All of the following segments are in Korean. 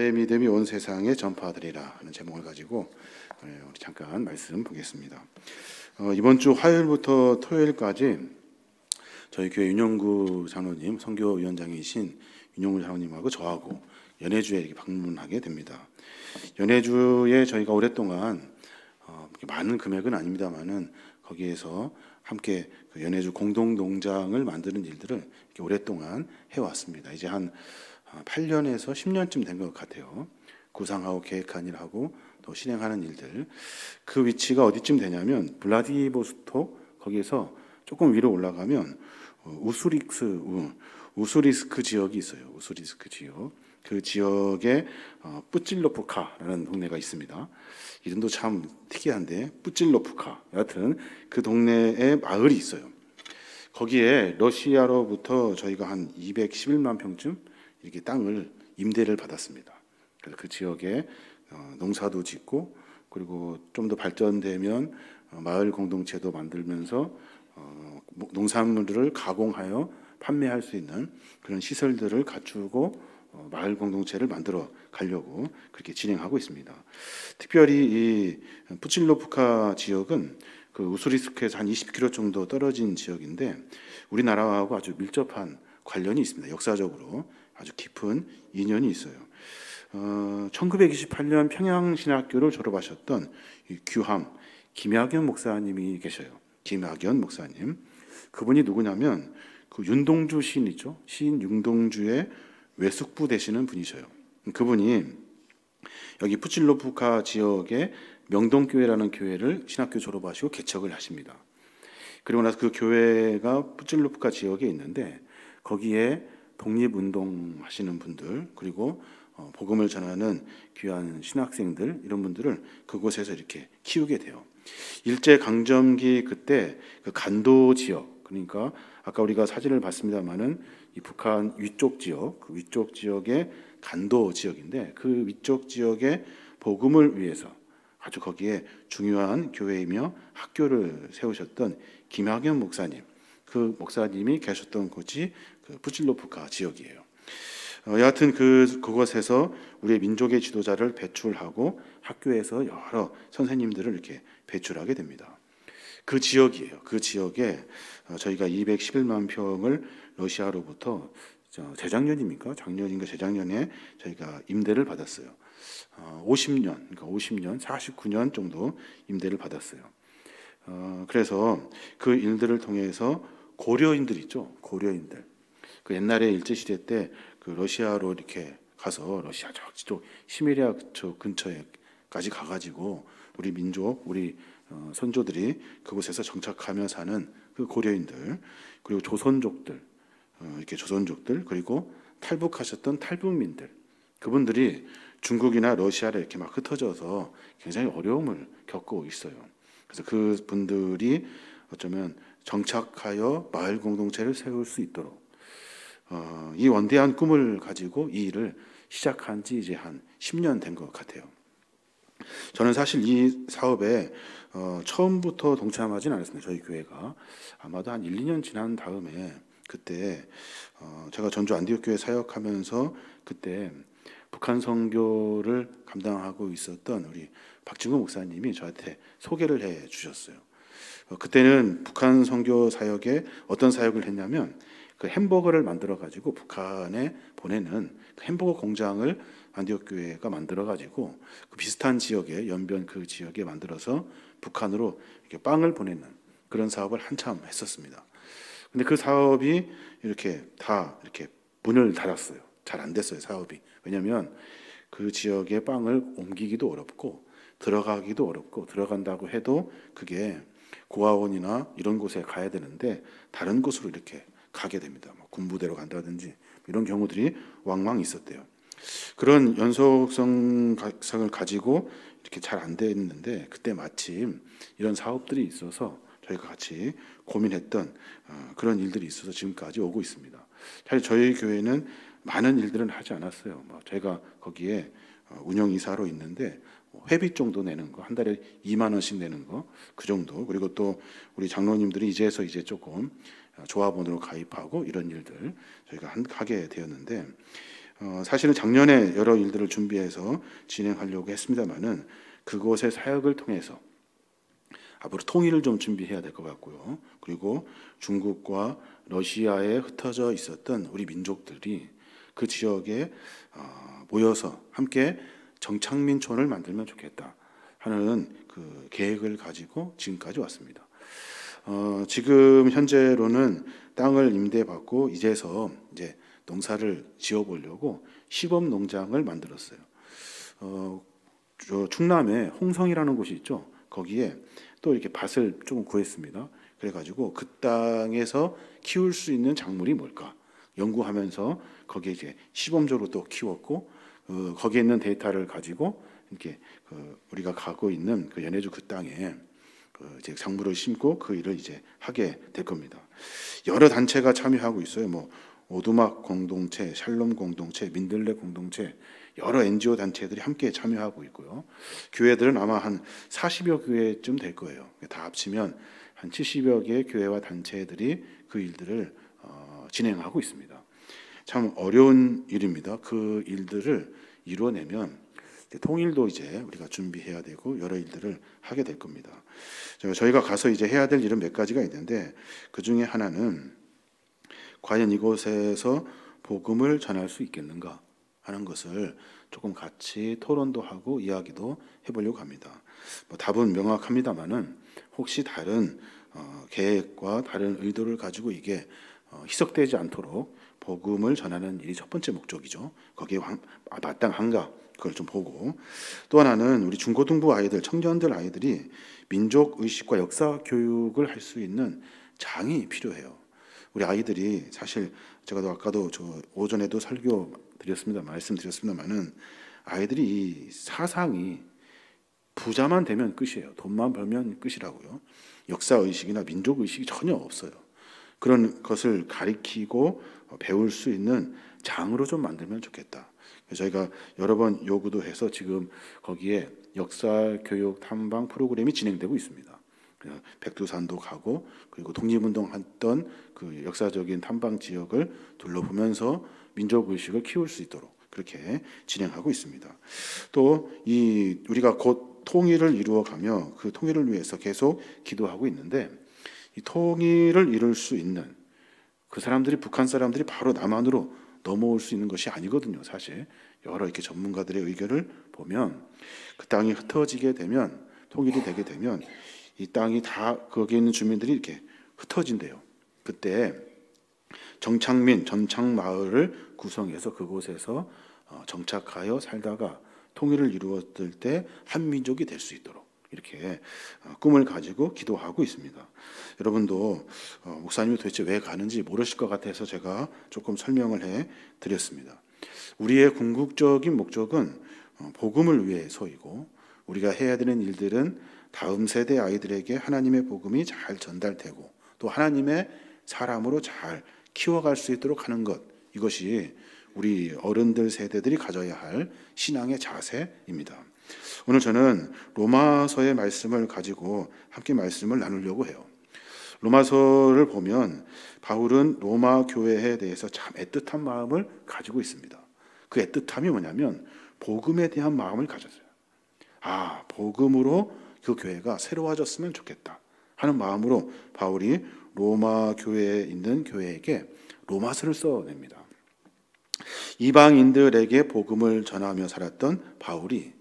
내 믿음이 온 세상에 전파하리라 하는 제목을 가지고 우리 잠깐 말씀 보겠습니다. 이번 주 화요일부터 토요일까지 저희 교회 윤영구 장로님, 선교위원장이신 윤영구 장로님하고 저하고 연해주에 이렇게 방문하게 됩니다. 연해주에 저희가 오랫동안 많은 금액은 아닙니다만은 거기에서 함께 그 연해주 공동농장을 만드는 일들을 이렇게 오랫동안 해왔습니다. 이제 한 8년에서 10년쯤 된 것 같아요. 구상하고 계획한 일하고 또 실행하는 일들. 그 위치가 어디쯤 되냐면 블라디보스톡 거기에서 조금 위로 올라가면 우수리스크 지역이 있어요. 우수리스크 지역. 그 지역에 뿌찔로프카라는 동네가 있습니다. 이름도 참 특이한데 뿌찔로프카. 여하튼 그 동네에 마을이 있어요. 거기에 러시아로부터 저희가 한 211만 평쯤 이렇게 땅을 임대를 받았습니다. 그래서 그 지역에 농사도 짓고 그리고 좀 더 발전되면 마을 공동체도 만들면서 농산물들을 가공하여 판매할 수 있는 그런 시설들을 갖추고 마을 공동체를 만들어 가려고 그렇게 진행하고 있습니다. 특별히 이 뿌칠로프카 지역은 그 우수리스크에서 한 20km 정도 떨어진 지역인데 우리나라하고 아주 밀접한 관련이 있습니다. 역사적으로 아주 깊은 인연이 있어요. 1928년 평양신학교를 졸업하셨던 규함 김학연 목사님이 계셔요. 김학연 목사님. 그분이 누구냐면 그 윤동주 시인 있죠. 시인 윤동주의 외숙부 되시는 분이셔요. 그분이 여기 뿌칠로프카 지역에 명동교회라는 교회를 신학교 졸업하시고 개척을 하십니다. 그리고 나서 그 교회가 뿌칠로프카 지역에 있는데 거기에 독립운동 하시는 분들 그리고 복음을 전하는 귀한 신학생들 이런 분들을 그곳에서 이렇게 키우게 돼요. 일제강점기 그때 그 간도 지역 그러니까 아까 우리가 사진을 봤습니다마는 이 북한 위쪽 지역 그 위쪽 지역의 간도 지역인데 그 위쪽 지역의 복음을 위해서 아주 거기에 중요한 교회이며 학교를 세우셨던 김학연 목사님 그 목사님이 계셨던 곳이 그 뿌칠로프카 지역이에요. 여하튼 그곳에서 우리의 민족의 지도자를 배출하고 학교에서 여러 선생님들을 이렇게 배출하게 됩니다. 그 지역이에요. 그 지역에 저희가 211만 평을 러시아로부터 재작년입니까? 작년인가 재작년에 저희가 임대를 받았어요. 50년, 그러니까 50년, 49년 정도 임대를 받았어요. 그래서 그 일들을 통해서 고려인들 있죠. 고려인들. 그 옛날에 일제시대 때 그 러시아로 이렇게 가서 러시아 저쪽 시베리아 저 근처에까지 가가지고 우리 민족, 우리 선조들이 그곳에서 정착하며 사는 그 고려인들 그리고 조선족들 이렇게 조선족들 그리고 탈북하셨던 탈북민들 그분들이 중국이나 러시아를 이렇게 막 흩어져서 굉장히 어려움을 겪고 있어요. 그래서 그 분들이 어쩌면 정착하여 마을 공동체를 세울 수 있도록 이 원대한 꿈을 가지고 이 일을 시작한 지 이제 한 10년 된 것 같아요. 저는 사실 이 사업에 처음부터 동참하진 않았습니다. 저희 교회가 아마도 한 1, 2년 지난 다음에 그때 제가 전주 안디옥교회 사역하면서 그때 북한 선교를 감당하고 있었던 우리 박진구 목사님이 저한테 소개를 해 주셨어요. 그때는 북한 선교 사역에 어떤 사역을 했냐면 그 햄버거를 만들어 가지고 북한에 보내는 그 햄버거 공장을 안디옥 교회가 만들어 가지고 그 비슷한 지역에 연변 그 지역에 만들어서 북한으로 이렇게 빵을 보내는 그런 사업을 한참 했었습니다. 근데 그 사업이 이렇게 다 이렇게 문을 닫았어요. 잘 안 됐어요, 사업이. 왜냐하면 그 지역에 빵을 옮기기도 어렵고 들어가기도 어렵고 들어간다고 해도 그게 고아원이나 이런 곳에 가야 되는데 다른 곳으로 이렇게 가게 됩니다. 군부대로 간다든지 이런 경우들이 왕왕 있었대요. 그런 연속성을 가지고 이렇게 잘 안 됐는데 그때 마침 이런 사업들이 있어서 저희가 같이 고민했던 그런 일들이 있어서 지금까지 오고 있습니다. 사실 저희 교회는 많은 일들은 하지 않았어요. 저희가 거기에 운영이사로 있는데 회비 정도 내는 거, 한 달에 2만 원씩 내는 거, 그 정도. 그리고 또 우리 장로님들이 이제서 이제 조금 조합원으로 가입하고 이런 일들 저희가 하게 되었는데 사실은 작년에 여러 일들을 준비해서 진행하려고 했습니다만은 그곳의 사역을 통해서 앞으로 통일을 좀 준비해야 될 것 같고요. 그리고 중국과 러시아에 흩어져 있었던 우리 민족들이 그 지역에 모여서 함께 정착민촌을 만들면 좋겠다 하는 그 계획을 가지고 지금까지 왔습니다. 지금 현재로는 땅을 임대받고 이제서 이제 농사를 지어보려고 시범 농장을 만들었어요. 저 충남에 홍성이라는 곳이 있죠. 거기에 또 이렇게 밭을 조금 구했습니다. 그래가지고 그 땅에서 키울 수 있는 작물이 뭘까 연구하면서 거기에 이제 시범적으로 또 키웠고 거기에 있는 데이터를 가지고 이렇게 우리가 가고 있는 그 연해주 그 땅에 이제 작물을 심고 그 일을 이제 하게 될 겁니다. 여러 단체가 참여하고 있어요. 뭐 오두막 공동체, 샬롬 공동체, 민들레 공동체 여러 NGO 단체들이 함께 참여하고 있고요. 교회들은 아마 한 40여 교회쯤 될 거예요. 다 합치면 한 70여 개의 교회와 단체들이 그 일들을 진행하고 있습니다. 참 어려운 일입니다. 그 일들을 이루어내면 통일도 이제 우리가 준비해야 되고 여러 일들을 하게 될 겁니다. 저희가 가서 이제 해야 될 일은 몇 가지가 있는데 그 중에 하나는 과연 이곳에서 복음을 전할 수 있겠는가 하는 것을 조금 같이 토론도 하고 이야기도 해보려고 합니다. 뭐 답은 명확합니다만은 혹시 다른 계획과 다른 의도를 가지고 이게 희석되지 않도록 복음을 전하는 일이 첫 번째 목적이죠. 거기에 마땅한가 그걸 좀 보고 또 하나는 우리 중고등부 아이들, 청년들 아이들이 민족 의식과 역사 교육을 할 수 있는 장이 필요해요. 우리 아이들이 사실 제가 아까도 저 오전에도 설교 드렸습니다. 말씀드렸습니다만은 아이들이 이 사상이 부자만 되면 끝이에요. 돈만 벌면 끝이라고요. 역사 의식이나 민족 의식이 전혀 없어요. 그런 것을 가리키고 배울 수 있는 장으로 좀 만들면 좋겠다. 저희가 여러 번 요구도 해서 지금 거기에 역사 교육 탐방 프로그램이 진행되고 있습니다. 백두산도 가고 그리고 독립운동했던 그 역사적인 탐방 지역을 둘러보면서 민족 의식을 키울 수 있도록 그렇게 진행하고 있습니다. 또 이 우리가 곧 통일을 이루어가며 그 통일을 위해서 계속 기도하고 있는데 이 통일을 이룰 수 있는 그 사람들이 북한 사람들이 바로 남한으로 넘어올 수 있는 것이 아니거든요. 사실 여러 이렇게 전문가들의 의견을 보면 그 땅이 흩어지게 되면 통일이 되게 되면 이 땅이 다 거기에 있는 주민들이 이렇게 흩어진대요. 그때 정착민, 전착마을을 구성해서 그곳에서 정착하여 살다가 통일을 이루었을 때 한민족이 될 수 있도록 이렇게 꿈을 가지고 기도하고 있습니다. 여러분도 목사님이 도대체 왜 가는지 모르실 것 같아서 제가 조금 설명을 해 드렸습니다. 우리의 궁극적인 목적은 복음을 위해서이고 우리가 해야 되는 일들은 다음 세대 아이들에게 하나님의 복음이 잘 전달되고 또 하나님의 사람으로 잘 키워갈 수 있도록 하는 것, 이것이 우리 어른들 세대들이 가져야 할 신앙의 자세입니다. 오늘 저는 로마서의 말씀을 가지고 함께 말씀을 나누려고 해요. 로마서를 보면 바울은 로마 교회에 대해서 참 애틋한 마음을 가지고 있습니다. 그 애틋함이 뭐냐면 복음에 대한 마음을 가졌어요. 복음으로 그 교회가 새로워졌으면 좋겠다 하는 마음으로 바울이 로마 교회에 있는 교회에게 로마서를 써냅니다. 이방인들에게 복음을 전하며 살았던 바울이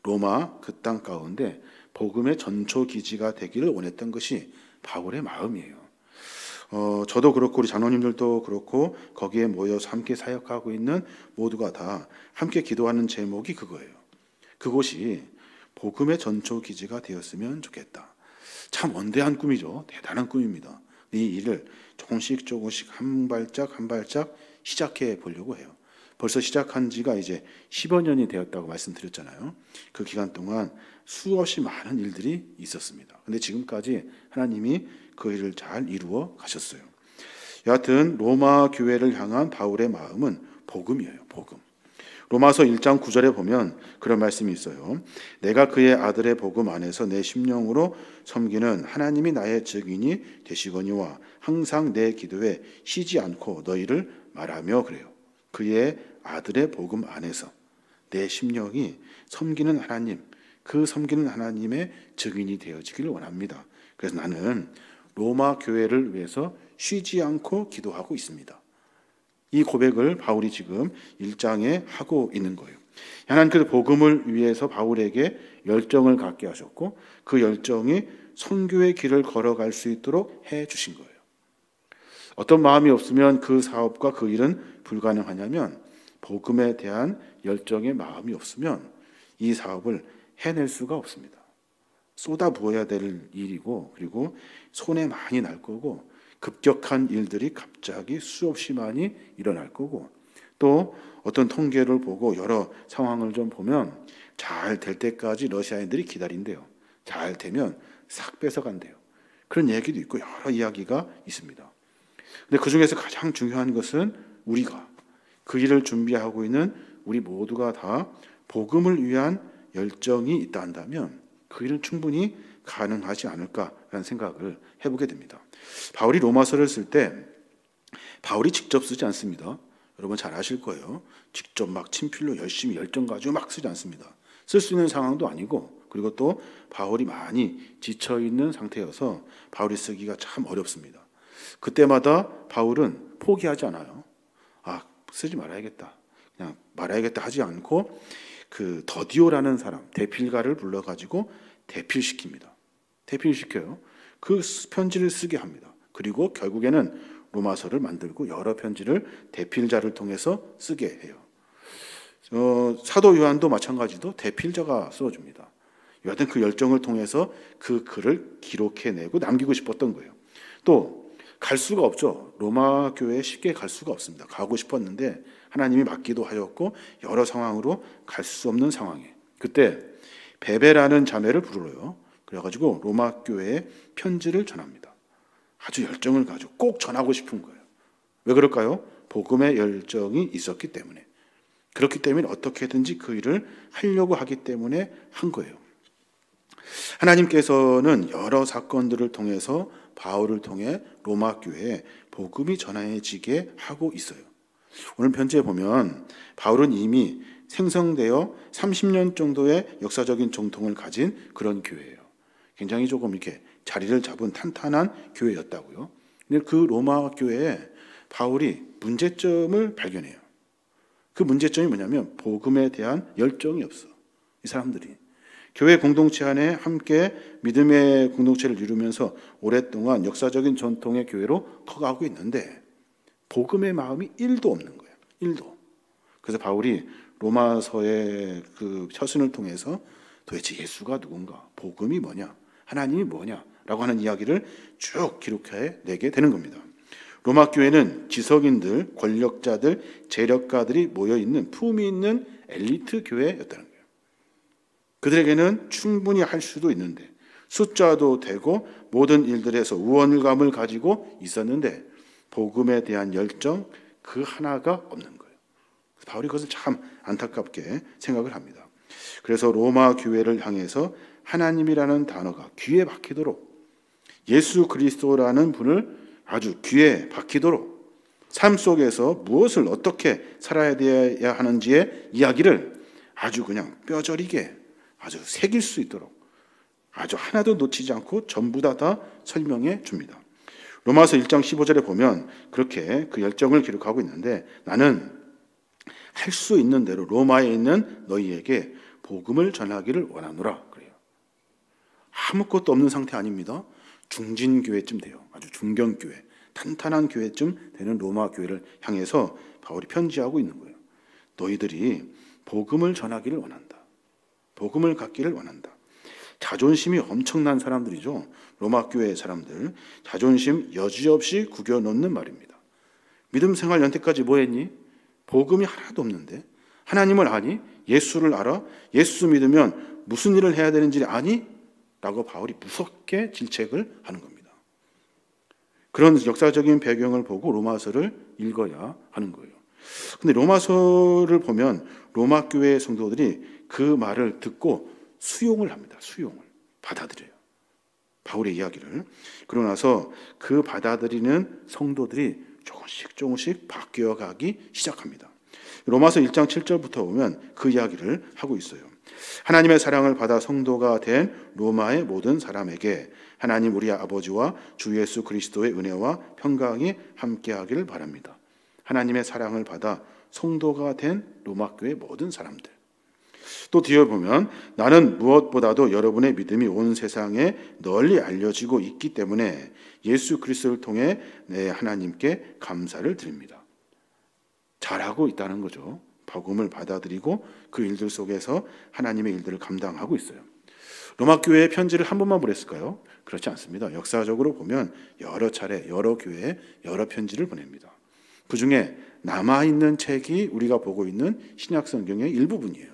로마 그 땅 가운데 복음의 전초 기지가 되기를 원했던 것이 바울의 마음이에요. 저도 그렇고 우리 장로님들도 그렇고 거기에 모여서 함께 사역하고 있는 모두가 다 함께 기도하는 제목이 그거예요. 그곳이 복음의 전초 기지가 되었으면 좋겠다. 참 원대한 꿈이죠. 대단한 꿈입니다. 이 일을 조금씩 한 발짝 시작해 보려고 해요. 벌써 시작한 지가 이제 10여 년이 되었다고 말씀드렸잖아요. 그 기간 동안 수없이 많은 일들이 있었습니다. 근데 지금까지 하나님이 그 일을 잘 이루어 가셨어요. 여하튼 로마 교회를 향한 바울의 마음은 복음이에요. 복음. 로마서 1장 9절에 보면 그런 말씀이 있어요. 내가 그의 아들의 복음 안에서 내 심령으로 섬기는 하나님이 나의 증인이 되시거니와 항상 내 기도에 쉬지 않고 너희를 말하며 그래요. 그의 아들의 복음 안에서 내 심령이 섬기는 하나님, 그 섬기는 하나님의 증인이 되어지기를 원합니다. 그래서 나는 로마 교회를 위해서 쉬지 않고 기도하고 있습니다. 이 고백을 바울이 지금 1장에 하고 있는 거예요. 하나님 그 복음을 위해서 바울에게 열정을 갖게 하셨고 그 열정이 선교의 길을 걸어갈 수 있도록 해 주신 거예요. 어떤 마음이 없으면 그 사업과 그 일은 불가능하냐면 복음에 대한 열정의 마음이 없으면 이 사업을 해낼 수가 없습니다. 쏟아부어야 될 일이고 그리고 손해 많이 날 거고 급격한 일들이 갑자기 수없이 많이 일어날 거고 또 어떤 통계를 보고 여러 상황을 좀 보면 잘 될 때까지 러시아인들이 기다린대요. 잘 되면 싹 뺏어간대요. 그런 얘기도 있고 여러 이야기가 있습니다. 근데 그 중에서 가장 중요한 것은 우리가 그 일을 준비하고 있는 우리 모두가 다 복음을 위한 열정이 있다 한다면 그 일은 충분히 가능하지 않을까라는 생각을 해보게 됩니다. 바울이 로마서를 쓸 때 바울이 직접 쓰지 않습니다. 여러분 잘 아실 거예요. 직접 막 친필로 열심히 열정 가지고 막 쓰지 않습니다. 쓸 수 있는 상황도 아니고 그리고 또 바울이 많이 지쳐있는 상태여서 바울이 쓰기가 참 어렵습니다. 그때마다 바울은 포기하지 않아요. 쓰지 말아야겠다. 그냥 말아야겠다 하지 않고 그 더디오라는 사람, 대필가를 불러가지고 대필시킵니다. 대필시켜요. 그 편지를 쓰게 합니다. 그리고 결국에는 로마서를 만들고 여러 편지를 대필자를 통해서 쓰게 해요. 사도 요한도 마찬가지로 대필자가 써줍니다. 여하튼 그 열정을 통해서 그 글을 기록해내고 남기고 싶었던 거예요. 또 갈 수가 없죠. 로마 교회에 쉽게 갈 수가 없습니다. 가고 싶었는데 하나님이 막기도 하였고 여러 상황으로 갈 수 없는 상황에 그때 베베라는 자매를 불러요. 그래가지고 로마 교회에 편지를 전합니다. 아주 열정을 가지고 꼭 전하고 싶은 거예요. 왜 그럴까요? 복음의 열정이 있었기 때문에. 그렇기 때문에 어떻게든지 그 일을 하려고 하기 때문에 한 거예요. 하나님께서는 여러 사건들을 통해서 바울을 통해 로마 교회에 복음이 전해지게 하고 있어요. 오늘 편지에 보면 바울은 이미 생성되어 30년 정도의 역사적인 정통을 가진 그런 교회예요. 굉장히 조금 이렇게 자리를 잡은 탄탄한 교회였다고요. 근데 그 로마 교회에 바울이 문제점을 발견해요. 그 문제점이 뭐냐면 복음에 대한 열정이 없어. 이 사람들이 교회 공동체 안에 함께 믿음의 공동체를 이루면서 오랫동안 역사적인 전통의 교회로 커가고 있는데 복음의 마음이 1도 없는 거예요. 1도. 그래서 바울이 로마서의 그 서신을 통해서 도대체 예수가 누군가, 복음이 뭐냐, 하나님이 뭐냐라고 하는 이야기를 쭉 기록해 내게 되는 겁니다. 로마 교회는 지성인들, 권력자들, 재력가들이 모여 있는 품위 있는 엘리트 교회였다는 거예요. 그들에게는 충분히 할 수도 있는데 숫자도 되고 모든 일들에서 우월감을 가지고 있었는데 복음에 대한 열정 그 하나가 없는 거예요. 바울이 그것을 참 안타깝게 생각을 합니다. 그래서 로마 교회를 향해서 하나님이라는 단어가 귀에 박히도록 예수 그리스도라는 분을 아주 귀에 박히도록 삶 속에서 무엇을 어떻게 살아야 되어야 하는지의 이야기를 아주 그냥 뼈저리게 아주 새길 수 있도록 아주 하나도 놓치지 않고 전부 다 설명해 줍니다. 로마서 1장 15절에 보면 그렇게 그 열정을 기록하고 있는데 나는 할 수 있는 대로 로마에 있는 너희에게 복음을 전하기를 원하노라 그래요. 아무것도 없는 상태 아닙니다. 중진교회쯤 돼요. 아주 중견교회, 탄탄한 교회쯤 되는 로마 교회를 향해서 바울이 편지하고 있는 거예요. 너희들이 복음을 전하기를 원한다. 복음을 갖기를 원한다. 자존심이 엄청난 사람들이죠. 로마 교회 사람들. 자존심 여지없이 구겨놓는 말입니다. 믿음 생활 연태까지 뭐 했니? 복음이 하나도 없는데 하나님을 아니? 예수를 알아? 예수 믿으면 무슨 일을 해야 되는지 아니? 라고 바울이 무섭게 질책을 하는 겁니다. 그런 역사적인 배경을 보고 로마서를 읽어야 하는 거예요. 근데 로마서를 보면 로마 교회 성도들이 그 말을 듣고 수용을 합니다. 수용을 받아들여요. 바울의 이야기를. 그러고 나서 그 받아들이는 성도들이 조금씩 바뀌어가기 시작합니다. 로마서 1장 7절부터 보면 그 이야기를 하고 있어요. 하나님의 사랑을 받아 성도가 된 로마의 모든 사람에게 하나님 우리 아버지와 주 예수 그리스도의 은혜와 평강이 함께하기를 바랍니다. 하나님의 사랑을 받아 성도가 된 로마 교회 모든 사람들. 또 뒤에 보면 나는 무엇보다도 여러분의 믿음이 온 세상에 널리 알려지고 있기 때문에 예수 그리스도를 통해 하나님께 감사를 드립니다. 잘하고 있다는 거죠. 복음을 받아들이고 그 일들 속에서 하나님의 일들을 감당하고 있어요. 로마 교회에 편지를 한 번만 보냈을까요? 그렇지 않습니다. 역사적으로 보면 여러 차례 여러 교회에 여러 편지를 보냅니다. 그 중에 남아있는 책이 우리가 보고 있는 신약 성경의 일부분이에요.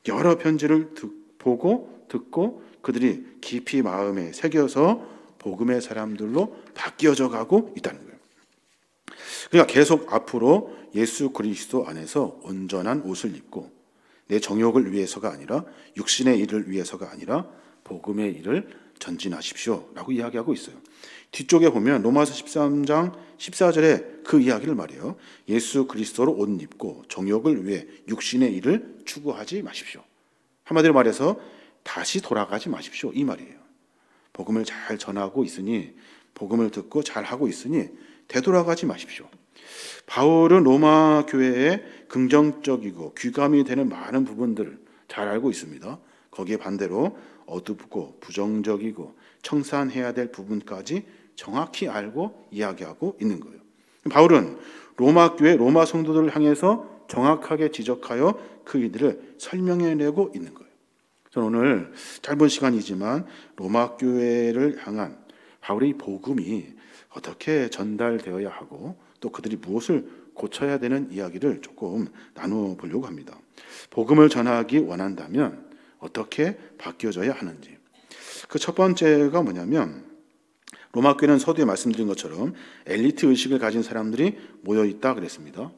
여러 편지를 보고 듣고 그들이 깊이 마음에 새겨서 복음의 사람들로 바뀌어져 가고 있다는 거예요. 그러니까 계속 앞으로 예수 그리스도 안에서 온전한 옷을 입고 내 정욕을 위해서가 아니라 육신의 일을 위해서가 아니라 복음의 일을 전진하십시오 라고 이야기하고 있어요. 뒤쪽에 보면 로마서 13장 14절에 그 이야기를 말해요. 예수 그리스도로 옷 입고 정욕을 위해 육신의 일을 추구하지 마십시오. 한마디로 말해서 다시 돌아가지 마십시오 이 말이에요. 복음을 잘 전하고 있으니 복음을 듣고 잘 하고 있으니 되돌아가지 마십시오. 바울은 로마 교회에 긍정적이고 귀감이 되는 많은 부분들을 잘 알고 있습니다. 거기에 반대로 어둡고 부정적이고 청산해야 될 부분까지 정확히 알고 이야기하고 있는 거예요. 바울은 로마 교회 로마 성도들을 향해서 정확하게 지적하여 그 이들을 설명해내고 있는 거예요. 저는 오늘 짧은 시간이지만 로마 교회를 향한 바울의 복음이 어떻게 전달되어야 하고 또 그들이 무엇을 고쳐야 되는 이야기를 조금 나누어 보려고 합니다. 복음을 전하기 원한다면 어떻게 바뀌어져야 하는지. 그 첫 번째가 뭐냐면 로마 교회는 서두에 말씀드린 것처럼 엘리트 의식을 가진 사람들이 모여 있다 그랬습니다.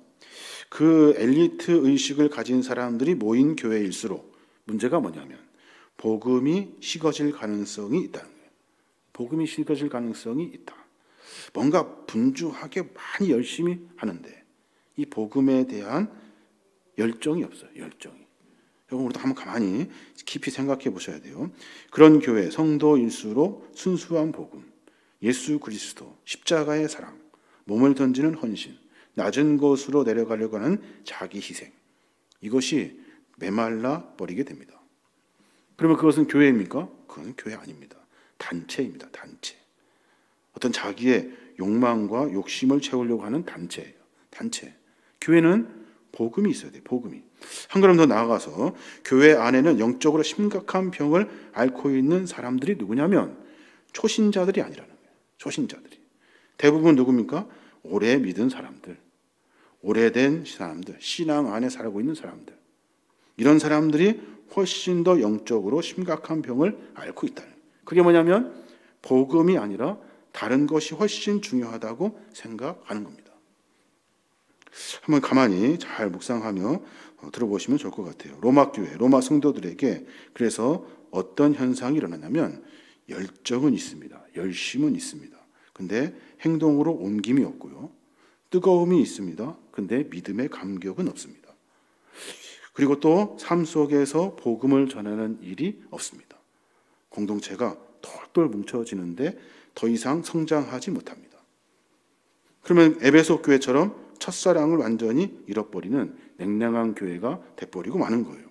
그 엘리트 의식을 가진 사람들이 모인 교회일수록 문제가 뭐냐면 복음이 식어질 가능성이 있다는 거예요. 복음이 식어질 가능성이 있다. 뭔가 분주하게 많이 열심히 하는데 이 복음에 대한 열정이 없어요. 열정이. 여러분 우리도 한번 가만히 깊이 생각해 보셔야 돼요. 그런 교회 성도일수록 순수한 복음, 예수 그리스도, 십자가의 사랑, 몸을 던지는 헌신, 낮은 곳으로 내려가려고 하는 자기 희생, 이것이 메말라 버리게 됩니다. 그러면 그것은 교회입니까? 그건 교회 아닙니다. 단체입니다. 단체. 어떤 자기의 욕망과 욕심을 채우려고 하는 단체예요. 단체. 교회는 복음이 있어야 돼요. 복음이. 한 걸음 더 나아가서 교회 안에는 영적으로 심각한 병을 앓고 있는 사람들이 누구냐면 초신자들이 아니라는 거예요. 초신자들이. 대부분 누굽니까? 오래 믿은 사람들. 오래된 사람들. 신앙 안에 살고 있는 사람들. 이런 사람들이 훨씬 더 영적으로 심각한 병을 앓고 있다는 거예요. 그게 뭐냐면 복음이 아니라 다른 것이 훨씬 중요하다고 생각하는 겁니다. 한번 가만히 잘 묵상하며 들어보시면 좋을 것 같아요. 로마 교회, 로마 성도들에게 그래서 어떤 현상이 일어나냐면 열정은 있습니다. 열심은 있습니다. 근데 행동으로 옮김이 없고요. 뜨거움이 있습니다. 근데 믿음의 감격은 없습니다. 그리고 또 삶 속에서 복음을 전하는 일이 없습니다. 공동체가 똘똘 뭉쳐지는데 더 이상 성장하지 못합니다. 그러면 에베소 교회처럼 첫사랑을 완전히 잃어버리는 냉랭한 교회가 돼버리고 마는 거예요.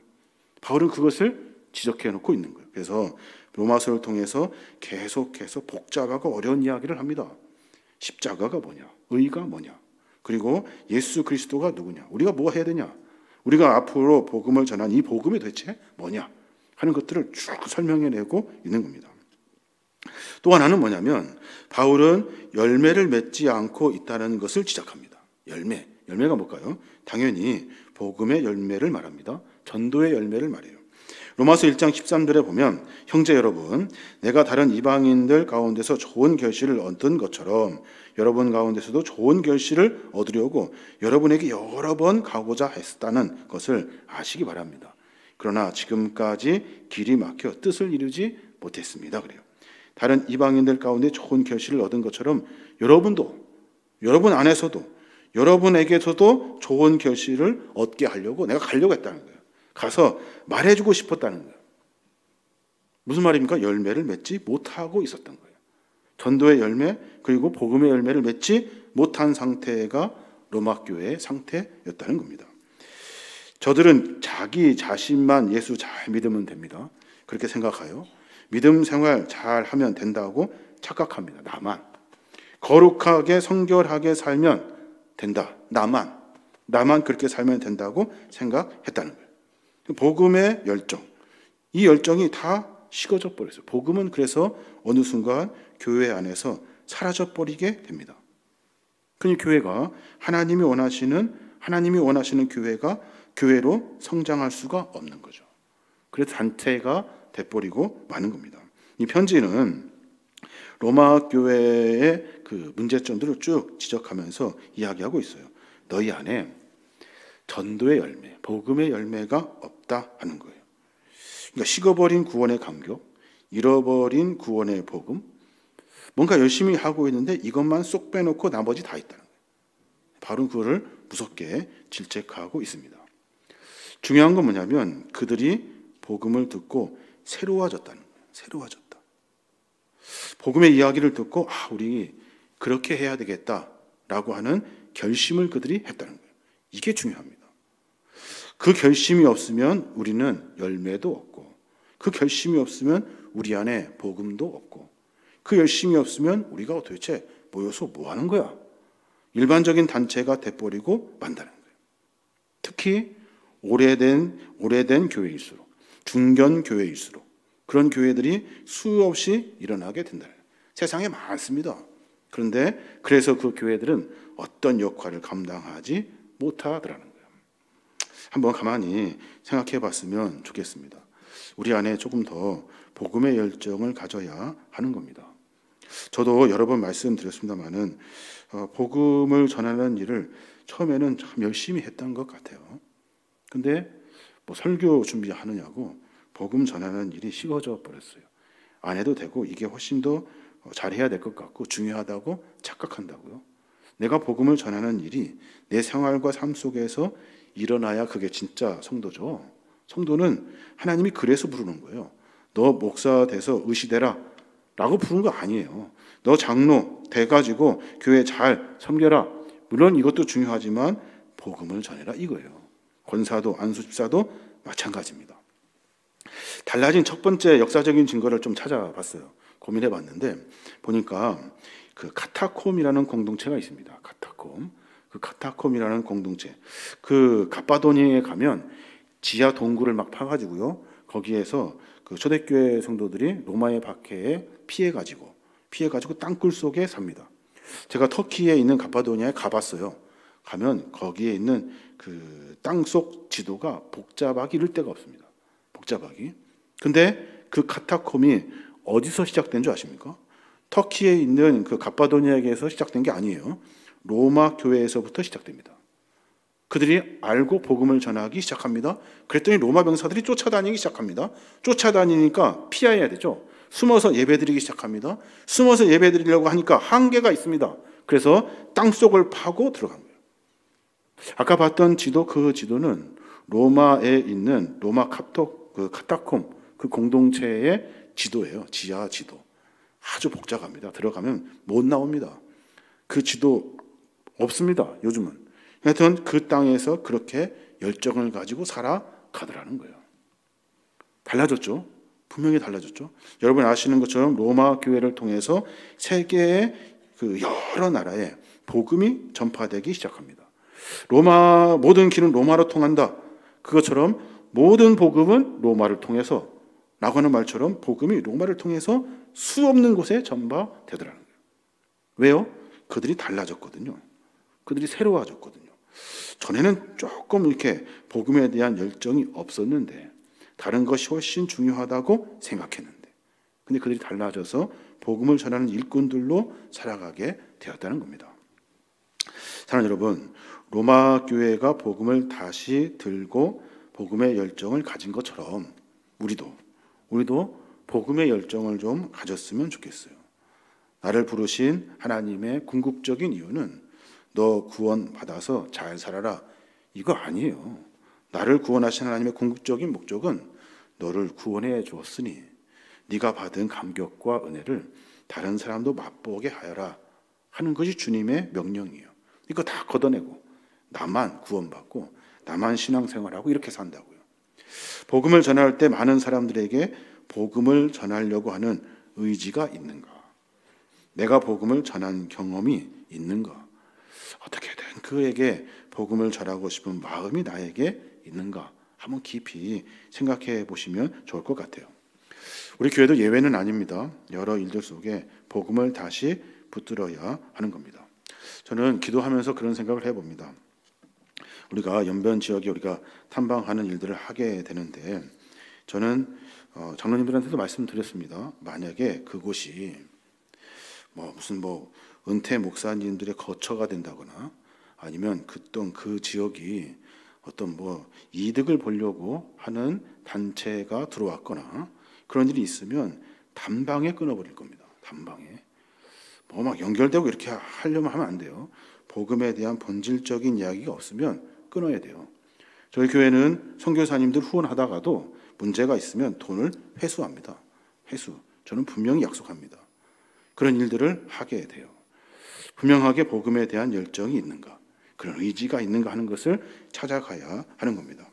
바울은 그것을 지적해 놓고 있는 거예요. 그래서 로마서를 통해서 계속해서 복잡하고 어려운 이야기를 합니다. 십자가가 뭐냐? 의가 뭐냐? 그리고 예수 그리스도가 누구냐? 우리가 뭐 해야 되냐? 우리가 앞으로 복음을 전한 이 복음이 도대체 뭐냐? 하는 것들을 쭉 설명해내고 있는 겁니다. 또 하나는 뭐냐면 바울은 열매를 맺지 않고 있다는 것을 지적합니다. 열매가 뭘까요? 당연히 복음의 열매를 말합니다. 전도의 열매를 말해요. 로마서 1장 13절에 보면 형제 여러분, 내가 다른 이방인들 가운데서 좋은 결실을 얻은 것처럼 여러분 가운데서도 좋은 결실을 얻으려고 여러분에게 여러 번 가고자 했다는 것을 아시기 바랍니다. 그러나 지금까지 길이 막혀 뜻을 이루지 못했습니다. 그래요. 다른 이방인들 가운데 좋은 결실을 얻은 것처럼 여러분 안에서도 여러분에게서도 좋은 결실을 얻게 하려고 내가 가려고 했다는 거예요. 가서 말해주고 싶었다는 거예요. 무슨 말입니까? 열매를 맺지 못하고 있었던 거예요. 전도의 열매 그리고 복음의 열매를 맺지 못한 상태가 로마 교회의 상태였다는 겁니다. 저들은 자기 자신만 예수 잘 믿으면 됩니다. 그렇게 생각해요. 믿음 생활 잘 하면 된다고 착각합니다. 나만 거룩하게 성결하게 살면 된다. 나만 그렇게 살면 된다고 생각했다는 거예요. 복음의 열정, 이 열정이 다 식어져 버렸어요. 복음은 그래서 어느 순간 교회 안에서 사라져 버리게 됩니다. 그러니 교회가 하나님이 원하시는 교회가 교회로 성장할 수가 없는 거죠. 그래서 단체가 돼버리고 마는 겁니다. 이 편지는 로마 교회의 그 문제점들을 쭉 지적하면서 이야기하고 있어요. 너희 안에 전도의 열매, 복음의 열매가 없다 하는 거예요. 그러니까 식어버린 구원의 감격, 잃어버린 구원의 복음, 뭔가 열심히 하고 있는데 이것만 쏙 빼놓고 나머지 다 있다는 거예요. 바로 그거를 무섭게 질책하고 있습니다. 중요한 건 뭐냐면 그들이 복음을 듣고 새로워졌다는 거예요. 새로워졌다. 복음의 이야기를 듣고 우리 그렇게 해야 되겠다라고 하는 결심을 그들이 했다는 거예요. 이게 중요합니다. 그 결심이 없으면 우리는 열매도 없고 그 결심이 없으면 우리 안에 복음도 없고 그 열심이 없으면 우리가 도대체 모여서 뭐 하는 거야? 일반적인 단체가 돼버리고 만다는 거예요. 특히 오래된 교회일수록 중견 교회일수록 그런 교회들이 수없이 일어나게 된다. 세상에 많습니다. 그런데 그래서 그 교회들은 어떤 역할을 감당하지 못하더라는 거예요. 한번 가만히 생각해 봤으면 좋겠습니다. 우리 안에 조금 더 복음의 열정을 가져야 하는 겁니다. 저도 여러 번 말씀드렸습니다마는 복음을 전하는 일을 처음에는 참 열심히 했던 것 같아요. 근데 뭐 설교 준비하느냐고 복음 전하는 일이 식어져 버렸어요. 안 해도 되고 이게 훨씬 더 잘해야 될 것 같고 중요하다고 착각한다고요. 내가 복음을 전하는 일이 내 생활과 삶 속에서 일어나야 그게 진짜 성도죠. 성도는 하나님이 그래서 부르는 거예요. 너 목사 돼서 의시되라 라고 부르는 거 아니에요. 너 장로 돼가지고 교회 잘 섬겨라. 물론 이것도 중요하지만 복음을 전해라 이거예요. 권사도 안수집사도 마찬가지입니다. 달라진 첫 번째 역사적인 증거를 좀 찾아봤어요. 고민해 봤는데 보니까 그 카타콤이라는 공동체가 있습니다. 그 카타콤이라는 공동체. 그 갑바도니아에 가면 지하 동굴을 막 파가지고요. 거기에서 그 초대교회 성도들이 로마의 박해에 피해가지고 땅굴 속에 삽니다. 제가 터키에 있는 갑바도니아에 가봤어요. 가면 거기에 있는 그 땅속 지도가 복잡하기 이를 데가 없습니다. 복잡하기. 근데 그 카타콤이 어디서 시작된 줄 아십니까? 터키에 있는 그 갑바도니아에서 시작된 게 아니에요. 로마 교회에서부터 시작됩니다. 그들이 알고 복음을 전하기 시작합니다. 그랬더니 로마 병사들이 쫓아다니기 시작합니다. 쫓아다니니까 피해야 되죠. 숨어서 예배드리기 시작합니다. 숨어서 예배드리려고 하니까 한계가 있습니다. 그래서 땅속을 파고 들어간 거예요. 아까 봤던 지도, 그 지도는 로마에 있는 로마 카타콤 그 공동체의 지도예요. 지하 지도. 아주 복잡합니다. 들어가면 못 나옵니다. 그 지도 없습니다. 요즘은. 하여튼 그 땅에서 그렇게 열정을 가지고 살아가더라는 거예요. 달라졌죠. 분명히 달라졌죠. 여러분 아시는 것처럼 로마 교회를 통해서 세계의 그 여러 나라에 복음이 전파되기 시작합니다. 모든 길은 로마로 통한다. 그것처럼 모든 복음은 로마를 통해서 라고 하는 말처럼 복음이 로마를 통해서 수없는 곳에 전파되더라는 거예요. 왜요? 그들이 달라졌거든요. 그들이 새로워졌거든요. 전에는 조금 이렇게 복음에 대한 열정이 없었는데 다른 것이 훨씬 중요하다고 생각했는데 근데 그들이 달라져서 복음을 전하는 일꾼들로 살아가게 되었다는 겁니다. 사랑하는 여러분, 로마 교회가 복음을 다시 들고 복음의 열정을 가진 것처럼 우리도 복음의 열정을 좀 가졌으면 좋겠어요. 나를 부르신 하나님의 궁극적인 이유는 너 구원 받아서 잘 살아라. 이거 아니에요. 나를 구원하신 하나님의 궁극적인 목적은 너를 구원해 주었으니 네가 받은 감격과 은혜를 다른 사람도 맛보게 하여라 하는 것이 주님의 명령이에요. 이거 다 걷어내고 나만 구원받고 나만 신앙생활하고 이렇게 산다고요. 복음을 전할 때 많은 사람들에게 복음을 전하려고 하는 의지가 있는가? 내가 복음을 전한 경험이 있는가? 어떻게든 그에게 복음을 전하고 싶은 마음이 나에게 있는가? 한번 깊이 생각해 보시면 좋을 것 같아요. 우리 교회도 예외는 아닙니다. 여러 일들 속에 복음을 다시 붙들어야 하는 겁니다. 저는 기도하면서 그런 생각을 해봅니다. 우리가 연변 지역에 우리가 탐방하는 일들을 하게 되는데 저는 장로님들한테도 말씀드렸습니다. 만약에 그곳이 무슨 은퇴 목사님들의 거처가 된다거나 아니면 그 지역이 어떤 이득을 보려고 하는 단체가 들어왔거나 그런 일이 있으면 단방에 끊어버릴 겁니다. 단방에 막 연결되고 이렇게 하려면 하면 안 돼요. 복음에 대한 본질적인 이야기가 없으면 끊어야 돼요. 저희 교회는 선교사님들 후원하다가도 문제가 있으면 돈을 회수합니다. 회수. 저는 분명히 약속합니다. 그런 일들을 하게 돼요. 분명하게 복음에 대한 열정이 있는가, 그런 의지가 있는가 하는 것을 찾아가야 하는 겁니다.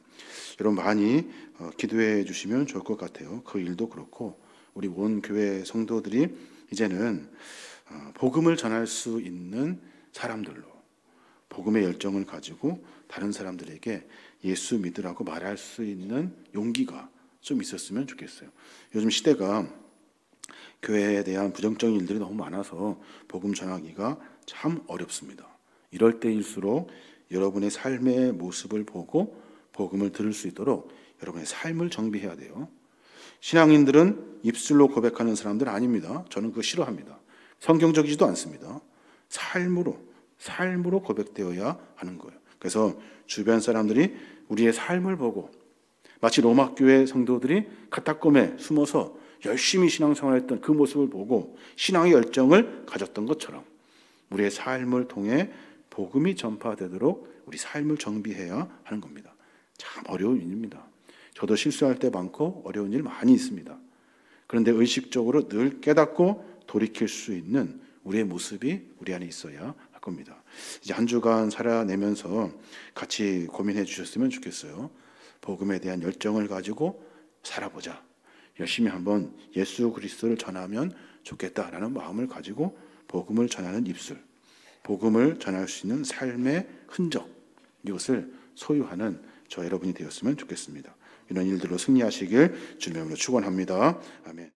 여러분 많이 기도해 주시면 좋을 것 같아요. 그 일도 그렇고 우리 온 교회 성도들이 이제는 복음을 전할 수 있는 사람들로 복음의 열정을 가지고 다른 사람들에게 예수 믿으라고 말할 수 있는 용기가 좀 있었으면 좋겠어요. 요즘 시대가 교회에 대한 부정적인 일들이 너무 많아서 복음 전하기가 참 어렵습니다. 이럴 때일수록 여러분의 삶의 모습을 보고 복음을 들을 수 있도록 여러분의 삶을 정비해야 돼요. 신앙인들은 입술로 고백하는 사람들 아닙니다. 저는 그거 싫어합니다. 성경적이지도 않습니다. 삶으로 고백되어야 하는 거예요. 그래서 주변 사람들이 우리의 삶을 보고 마치 로마 교회 성도들이 카타콤에 숨어서 열심히 신앙생활했던 그 모습을 보고 신앙의 열정을 가졌던 것처럼 우리의 삶을 통해 복음이 전파되도록 우리 삶을 정비해야 하는 겁니다. 참 어려운 일입니다. 저도 실수할 때 많고 어려운 일 많이 있습니다. 그런데 의식적으로 늘 깨닫고 돌이킬 수 있는 우리의 모습이 우리 안에 있어야 할 겁니다. 이제 한 주간 살아내면서 같이 고민해 주셨으면 좋겠어요. 복음에 대한 열정을 가지고 살아보자. 열심히 한번 예수 그리스도를 전하면 좋겠다라는 마음을 가지고 복음을 전하는 입술, 복음을 전할 수 있는 삶의 흔적, 이것을 소유하는 저 여러분이 되었으면 좋겠습니다. 이런 일들로 승리하시길 주님으로 축원합니다. 아멘.